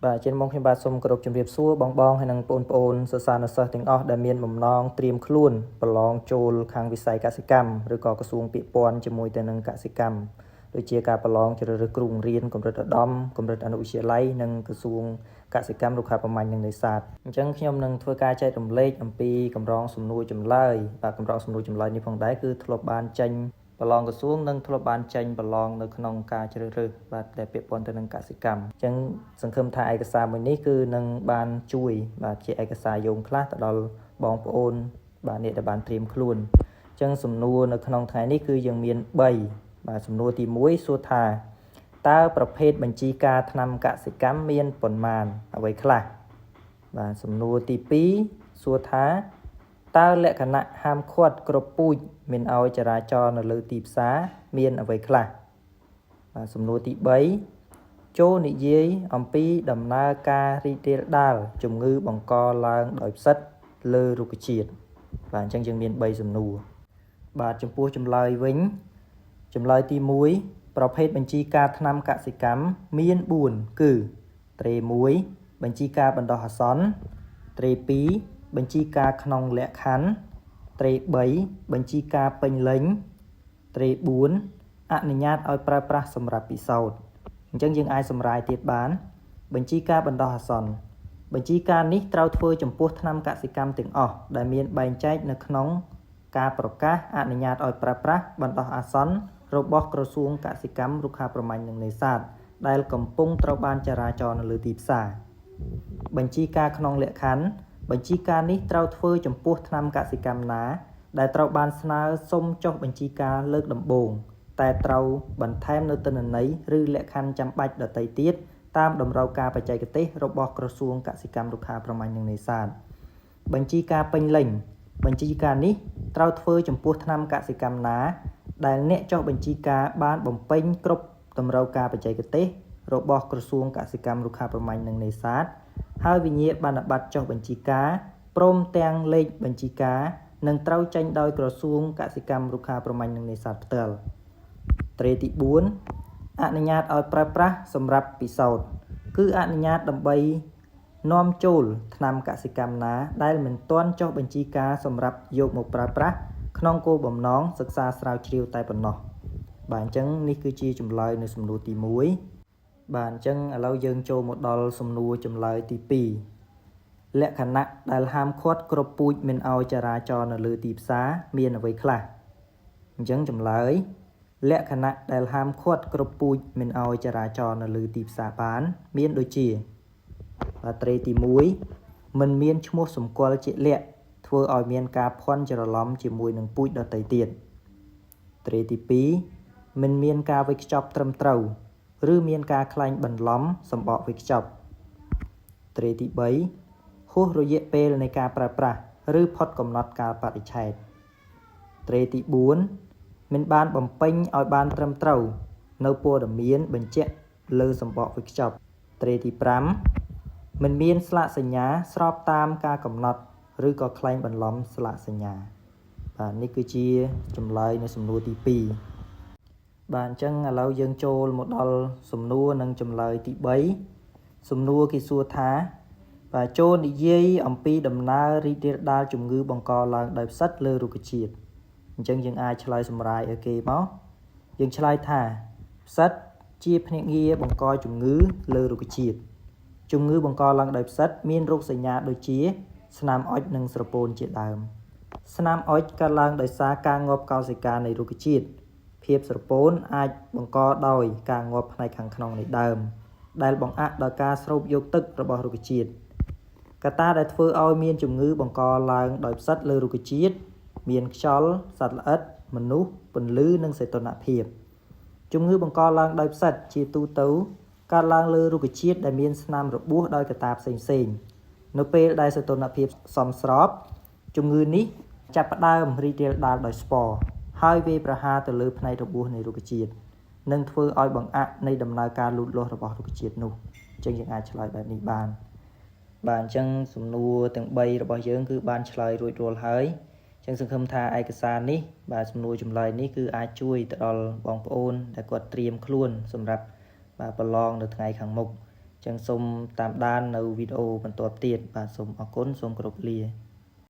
បាទជាមកខ្ញុំបាទសូមគោរពជំរាបសួរបងហើយនឹងបងប្អូនសិស្សានុសិស្សទាំងអស់ដែលមានបំណងត្រៀមខ្លួនប្រឡងចូលខាងវិស័យកសិកម្មឬក៏ក្រសួងពាក់ព័ន្ធជាមួយទៅនឹងកសិកម្មដូចជាការប្រឡងជ្រើសរើសគ្រូបង្រៀនកម្រិតឧត្តមកម្រិតអនុវិទ្យាល័យនិងក្រសួងកសិកម្មរុក្ខាប្រមាញ់និងនេសាទអញ្ចឹងខ្ញុំនឹងធ្វើការចែករំលែកអំពីកម្រងសំណួរចម្លើយបាទកម្រងសំណួរចម្លើយនេះផងដែរគឺធ្លាប់បានចេញប្រឡងក្រសួងនិងធ្លាប់បានចេញប្រឡងនៅក្នុងការជ្រើសរើសបាទដែលពាក់ព័ន្ធទៅនឹងកសិកម្មអញ្ចឹងសង្ឃឹមថាឯកសារមួយនេះគឺនឹងបានជួយបាទជាឯកសារយោងខ្លះទៅដល់បងប្អូនបាទអ្នកដែលបានត្រៀមខ្លួនអញ្ចឹងសំណួរនៅក្នុងថ្ងៃនេះគឺយើងមាន3បាទសំណួរទី1សួរថាតើប្រភេទបញ្ជីការថ្នាំកសិកម្មមានប៉ុន្មានអ្វីខ្លះបាទសំណួរទី2សួរថាតើលក្ខណៈហាមឃាត់គ្រប់ពូជមានឲ្យចរាចរណ៍នៅលើទីផ្សារមានអ្វីខ្លះបាទសំណួរទី3ចូលនិយាយអំពីដំណើរការរីករាលដាលជំងឺបង្កឡើងដោយផ្សិតលើរុក្ខជាតិបាទអញ្ចឹងយើងមាន3សំណួរបាទចំពោះចម្លើយវិញចម្លើយទី1ប្រភេទបញ្ជីការថ្នាំកសិកម្មមាន4គឺត្រេ1បញ្ជីការបណ្ដោះអាសន្នត្រេ2បញ្ជីការក្នុងលក្ខខណ្ឌត្រេ3បញ្ជីការពេញលេញត្រេ4អនុញ្ញាតឲ្យប្រើប្រាស់សម្រាប់ពិសោធន៍អញ្ចឹងយើងអាចសម្រាយទៀតបានបញ្ជីការបណ្ដោះអាសន្នបញ្ជីការនេះត្រូវធ្វើចំពោះថ្នាំកសិកម្មទាំងអស់ដែលមានបែងចែកនៅក្នុងការប្រកាសអនុញ្ញាតឲ្យប្រើប្រាស់បណ្ដោះអាសន្នរបស់ក្រសួងកសិកម្មរុក្ខាប្រមាញ់និងនេសាទដែលកំពុងត្រូវបានចរាចរណ៍នៅលើទីផ្សារបញ្ជីការក្នុងលក្ខខណ្ឌបញ្ជីការនេះត្រូវធ្វើចំពោះថ្នាំកសិកម្មណាដែលត្រូវបានស្នើសុំចុះបញ្ជីការលើកដំបូងតែត្រូវបន្ថែមនៅទិន្នន័យឬលក្ខខណ្ឌចាំបាច់ដទៃទៀតតាមតម្រូវការបច្ចេកទេសរបស់ក្រសួងកសិកម្មរុក្ខាប្រមាញ់និងនេសាទបញ្ជីការពេញលេញបញ្ជីការនេះត្រូវធ្វើចំពោះថ្នាំកសិកម្មណាដែលអ្នកចុះបញ្ជីការបានបំពេញគ្រប់តម្រូវការបច្ចេកទេសរបស់ក្រសួងកសិកម្មរុក្ខាប្រមាញ់និងនេសាទហើយវិញ្ញាបនបត្រចុះបញ្ជីការព្រមទាំងលេខបញ្ជីការនឹងត្រូវចេញដោយក្រសួងកសិកម្មរុក្ខាប្រមាញ់និងនេសាទផ្ទាល់ត្រេទី4អនុញ្ញាតឲ្យប្រើប្រាស់សម្រាប់ពិសោធន៍គឺអនុញ្ញាតដើម្បីនាំចូលថ្នាំកសិកម្មណាដែលមិនទាន់ចុះបញ្ជីការសម្រាប់យកមកប្រើប្រាស់ក្នុងគោលបំណងសិក្សាស្រាវជ្រាវតែប៉ុណ្ណោះបាទអញ្ចឹងនេះគឺជាចម្លើយនៅសំណួរទី1បាទអញ្ចឹងឥឡូវយើងចូលមកដល់សំណួរចម្លើយទី2លក្ខណៈដែលហាមឃាត់គ្រប់ពូជមិនឲ្យចរាចរណ៍នៅលើទីផ្សារមានអ្វីខ្លះអញ្ចឹងចម្លើយលក្ខណៈដែលហាមឃាត់គ្រប់ពូជមិនឲ្យចរាចរណ៍នៅលើទីផ្សារបានមានដូចជាបាទត្រេទី1មិនមានឈ្មោះសម្គាល់ជាក់លាក់ធ្វើឲ្យមានការភ័ន្តច្រឡំជាមួយនឹងពូជដទៃទៀតត្រេទី2មិនមានការវេចខ្ចប់ត្រឹមត្រូវឬមានការក្លែងបន្លំសម្បកវេចខ្ចប់ត្រេទី3ហួសរយៈពេលនៃការប្រើប្រាស់ឬផុតកំណត់កាលបរិច្ឆេទត្រេទី4មិនបានបំពេញឲ្យបានត្រឹមត្រូវនៅព័ត៌មានបញ្ជាក់លើសម្បកវេចខ្ចប់ត្រេទី5មិនមានស្លាកសញ្ញាស្របតាមការកំណត់ឬក៏ក្លែងបន្លំស្លាកសញ្ញាបាទនេះគឺជាចម្លើយនៅសំណួរទី2បាទអញ្ចឹងឥឡូវយើងចូលមកដល់សំណួរនិងចម្លើយទី3សំណួរគេសួរថាបាទចូលនិយាយអំពីដំណើររីករាលដាលជំងឺបង្កឡើងដោយផ្សិតលើរុក្ខជាតិអញ្ចឹងយើងអាចឆ្លើយសម្រាយឲ្យគេមកយើងឆ្លើយថាផ្សិតជាភ្នាក់ងារបង្កជំងឺលើរុក្ខជាតិជំងឺបង្កឡើងដោយផ្សិតមានរោគសញ្ញាដូចជាស្នាមអុចនិងស្រពោនជាដើមស្នាមអុចកើតឡើងដោយសារការងាប់កោសិកានៃរុក្ខជាតិភាពស្រពោនអាចបង្កដោយការងាប់ផ្នែកខាងក្នុងនៃដើមដែលបង្អាក់ដោយការស្រូបយកទឹករបស់រុក្ខជាតិកត្តាដែលធ្វើឲ្យមានជំងឺបង្កឡើងដោយផ្សិតលើរុក្ខជាតិមានខ្យល់សត្វល្អិតមនុស្សពន្លឺនិងសីតុណ្ហភាពជំងឺបង្កឡើងដោយផ្សិតជាទូទៅកើតឡើងលើរុក្ខជាតិដែលមានស្នាមរបួសដោយកត្តាផ្សេងៗនៅពេលដែលសីតុណ្ហភាពសមស្របជំងឺនេះចាប់ផ្ដើមរីករាលដាលដោយស្ពរហើយវាយប្រហារទៅលើផ្នែករបួសនៃរុក្ខជាតិនិងធ្វើឲ្យបង្អាក់នៃដំណើរការលូតលាស់របស់រុក្ខជាតិនោះអញ្ចឹងយើងអាចឆ្លើយបែបនេះបានបាទអញ្ចឹងសំណួរទាំង3របស់យើងគឺបានឆ្លើយរួចរាល់ហើយអញ្ចឹងសង្ឃឹមថាឯកសារនេះបាទសំណួរចម្លើយនេះគឺអាចជួយទៅដល់បងប្អូនដែលគាត់ត្រៀមខ្លួនសម្រាប់បាទប្រឡងនៅថ្ងៃខាងមុខអ ចឹងសូមតាមដាននៅវីដេអូបន្តទៀតបាទសូមអរគុណសូមគោរពលា